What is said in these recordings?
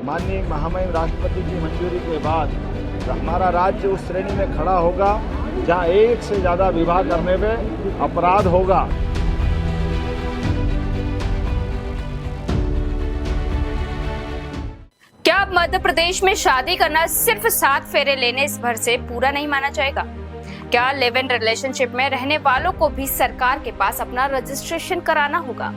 माननीय महामहिम राष्ट्रपति की मंजूरी के बाद हमारा राज्य उस श्रेणी में खड़ा होगा जहां एक से ज़्यादा विवाह करने में अपराध होगा। क्या अब मध्य प्रदेश में शादी करना सिर्फ 7 फेरे लेने भर से पूरा नहीं माना जाएगा? क्या लिव इन रिलेशनशिप में रहने वालों को भी सरकार के पास अपना रजिस्ट्रेशन कराना होगा?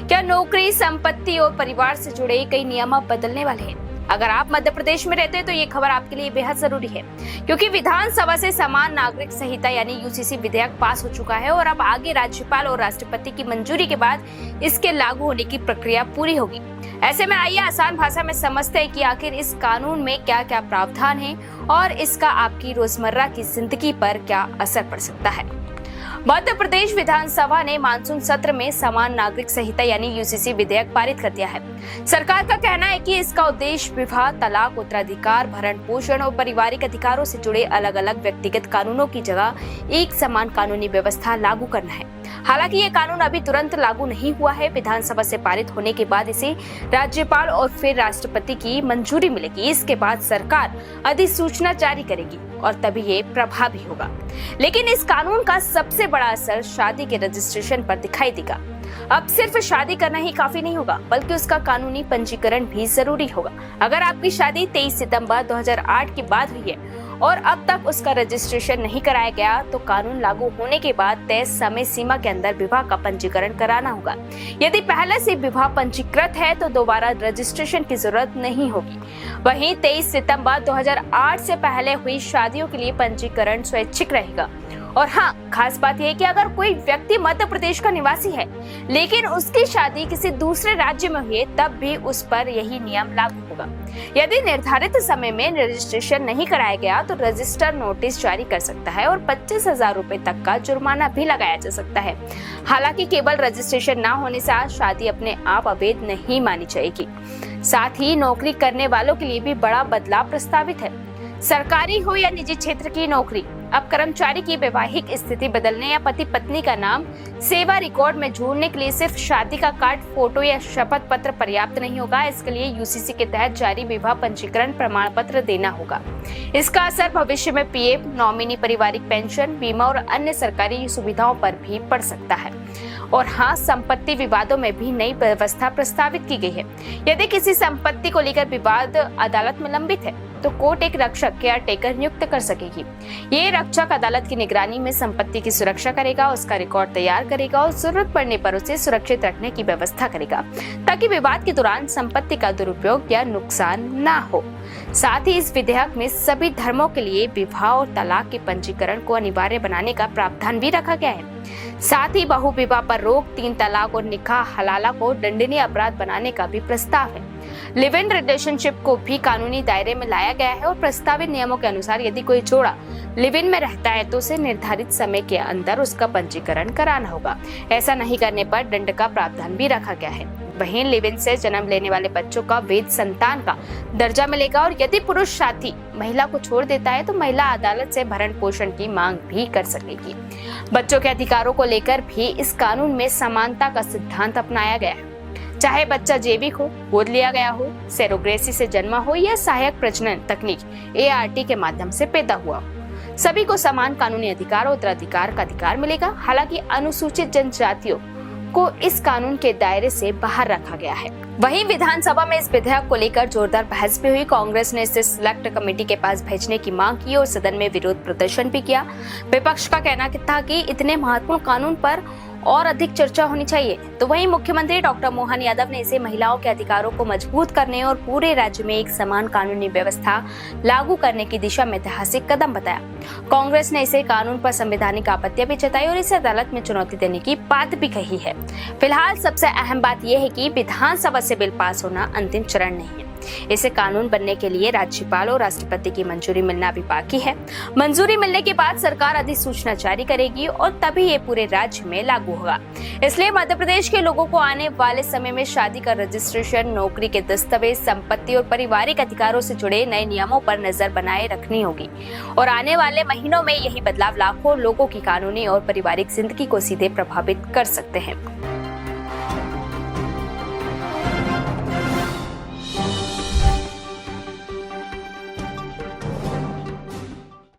क्या नौकरी, संपत्ति और परिवार से जुड़े कई नियम अब बदलने वाले हैं? अगर आप मध्य प्रदेश में रहते हैं तो ये खबर आपके लिए बेहद जरूरी है, क्योंकि विधानसभा से समान नागरिक संहिता यानी यूसीसी विधेयक पास हो चुका है और अब आगे राज्यपाल और राष्ट्रपति की मंजूरी के बाद इसके लागू होने की प्रक्रिया पूरी होगी। ऐसे में आइए आसान भाषा में समझते हैं कि आखिर इस कानून में क्या क्या प्रावधान है और इसका आपकी रोजमर्रा की जिंदगी पर क्या असर पड़ सकता है। मध्य प्रदेश विधानसभा ने मानसून सत्र में समान नागरिक संहिता यानी यूसीसी विधेयक पारित कर दिया है। सरकार का कहना है कि इसका उद्देश्य विवाह, तलाक, उत्तराधिकार, भरण पोषण और पारिवारिक अधिकारों से जुड़े अलग अलग व्यक्तिगत कानूनों की जगह एक समान कानूनी व्यवस्था लागू करना है। हालांकि ये कानून अभी तुरंत लागू नहीं हुआ है। विधानसभा से पारित होने के बाद इसे राज्यपाल और फिर राष्ट्रपति की मंजूरी मिलेगी। इसके बाद सरकार अधिसूचना जारी करेगी और तभी ये प्रभावी होगा। लेकिन इस कानून का सबसे बड़ा असर शादी के रजिस्ट्रेशन पर दिखाई देगा। अब सिर्फ शादी करना ही काफी नहीं होगा, बल्कि उसका कानूनी पंजीकरण भी जरूरी होगा। अगर आपकी शादी 23 सितंबर 2008 के बाद हुई है और अब तक उसका रजिस्ट्रेशन नहीं कराया गया, तो कानून लागू होने के बाद तय समय सीमा के अंदर विवाह का पंजीकरण कराना होगा। यदि पहले से विवाह पंजीकृत है तो दोबारा रजिस्ट्रेशन की जरूरत नहीं होगी। वहीं 23 सितंबर 2008 से पहले हुई शादियों के लिए पंजीकरण स्वैच्छिक रहेगा। और हाँ, खास बात यह है कि अगर कोई व्यक्ति मध्य प्रदेश का निवासी है लेकिन उसकी शादी किसी दूसरे राज्य में हुई है, तब भी उस पर यही नियम लागू होगा। यदि निर्धारित समय में रजिस्ट्रेशन नहीं कराया गया तो रजिस्टर नोटिस जारी कर सकता है और 25,000 रुपए तक का जुर्माना भी लगाया जा सकता है। हालांकि केवल रजिस्ट्रेशन न होने से आज शादी अपने आप अवैध नहीं मानी जाएगी। साथ ही नौकरी करने वालों के लिए भी बड़ा बदलाव प्रस्तावित है। सरकारी हो या निजी क्षेत्र की नौकरी, अब कर्मचारी की वैवाहिक स्थिति बदलने या पति पत्नी का नाम सेवा रिकॉर्ड में जोड़ने के लिए सिर्फ शादी का कार्ड, फोटो या शपथ पत्र पर्याप्त नहीं होगा। इसके लिए यूसीसी के तहत जारी विवाह पंजीकरण प्रमाण पत्र देना होगा। इसका असर भविष्य में पीएफ, नॉमिनी, पारिवारिक पेंशन, बीमा और अन्य सरकारी सुविधाओं पर भी पड़ सकता है। और हाँ, संपत्ति विवादों में भी नई व्यवस्था प्रस्तावित की गई है। यदि किसी संपत्ति को लेकर विवाद अदालत में लंबित है तो कोर्ट एक रक्षक केयर टेकर नियुक्त कर सकेगी। ये रक्षक अदालत की निगरानी में संपत्ति की सुरक्षा करेगा, उसका रिकॉर्ड तैयार करेगा और जरूरत पड़ने पर उसे सुरक्षित रखने की व्यवस्था करेगा, ताकि विवाद के दौरान संपत्ति का दुरुपयोग या नुकसान न हो। साथ ही इस विधेयक में सभी धर्मों के लिए विवाह और तलाक के पंजीकरण को अनिवार्य बनाने का प्रावधान भी रखा गया है। साथ ही बहु विवाह पर रोक, 3 तलाक और निकाह हलाला को दंडनीय अपराध बनाने का भी प्रस्ताव है। लिव इन रिलेशनशिप को भी कानूनी दायरे में लाया गया है और प्रस्तावित नियमों के अनुसार यदि कोई जोड़ा लिव इन में रहता है तो उसे निर्धारित समय के अंदर उसका पंजीकरण कराना होगा। ऐसा नहीं करने पर दंड का प्रावधान भी रखा गया है। वहीं लिव इन से जन्म लेने वाले बच्चों का वैध संतान का दर्जा मिलेगा और यदि पुरुष साथी महिला को छोड़ देता है तो महिला अदालत से भरण पोषण की मांग भी कर सकेगी। बच्चों के अधिकारों को लेकर भी इस कानून में समानता का सिद्धांत अपनाया गया है। चाहे बच्चा जैविक हो, गोद लिया गया हो, सेरोगेसी से जन्मा हो या सहायक प्रजनन तकनीक ART के माध्यम से पैदा हुआ हो, सभी को समान कानूनी अधिकार और उत्तराधिकार का अधिकार मिलेगा। हालांकि अनुसूचित जनजातियों को इस कानून के दायरे से बाहर रखा गया है। वहीं विधानसभा में इस विधेयक को लेकर जोरदार बहस भी हुई। कांग्रेस ने इसे सिलेक्ट कमेटी के पास भेजने की मांग की और सदन में विरोध प्रदर्शन भी किया। विपक्ष का कहना था कि इतने महत्वपूर्ण कानून पर और अधिक चर्चा होनी चाहिए। तो वहीं मुख्यमंत्री डॉक्टर मोहन यादव ने इसे महिलाओं के अधिकारों को मजबूत करने और पूरे राज्य में एक समान कानूनी व्यवस्था लागू करने की दिशा में ऐतिहासिक कदम बताया। कांग्रेस ने इसे कानून पर संवैधानिक आपत्तियां भी जताई और इसे अदालत में चुनौती देने की बात भी कही है। फिलहाल सबसे अहम बात यह है कि विधानसभा से बिल पास होना अंतिम चरण नहीं है। इसे कानून बनने के लिए राज्यपाल और राष्ट्रपति की मंजूरी मिलना भी बाकी है। मंजूरी मिलने के बाद सरकार अधिसूचना जारी करेगी और तभी ये पूरे राज्य में लागू होगा। इसलिए मध्य प्रदेश के लोगों को आने वाले समय में शादी का रजिस्ट्रेशन, नौकरी के दस्तावेज, संपत्ति और पारिवारिक अधिकारों से जुड़े नए नियमों पर नजर बनाए रखनी होगी। और आने वाले महीनों में यही बदलाव लाखों लोगों की कानूनी और पारिवारिक जिंदगी को सीधे प्रभावित कर सकते हैं।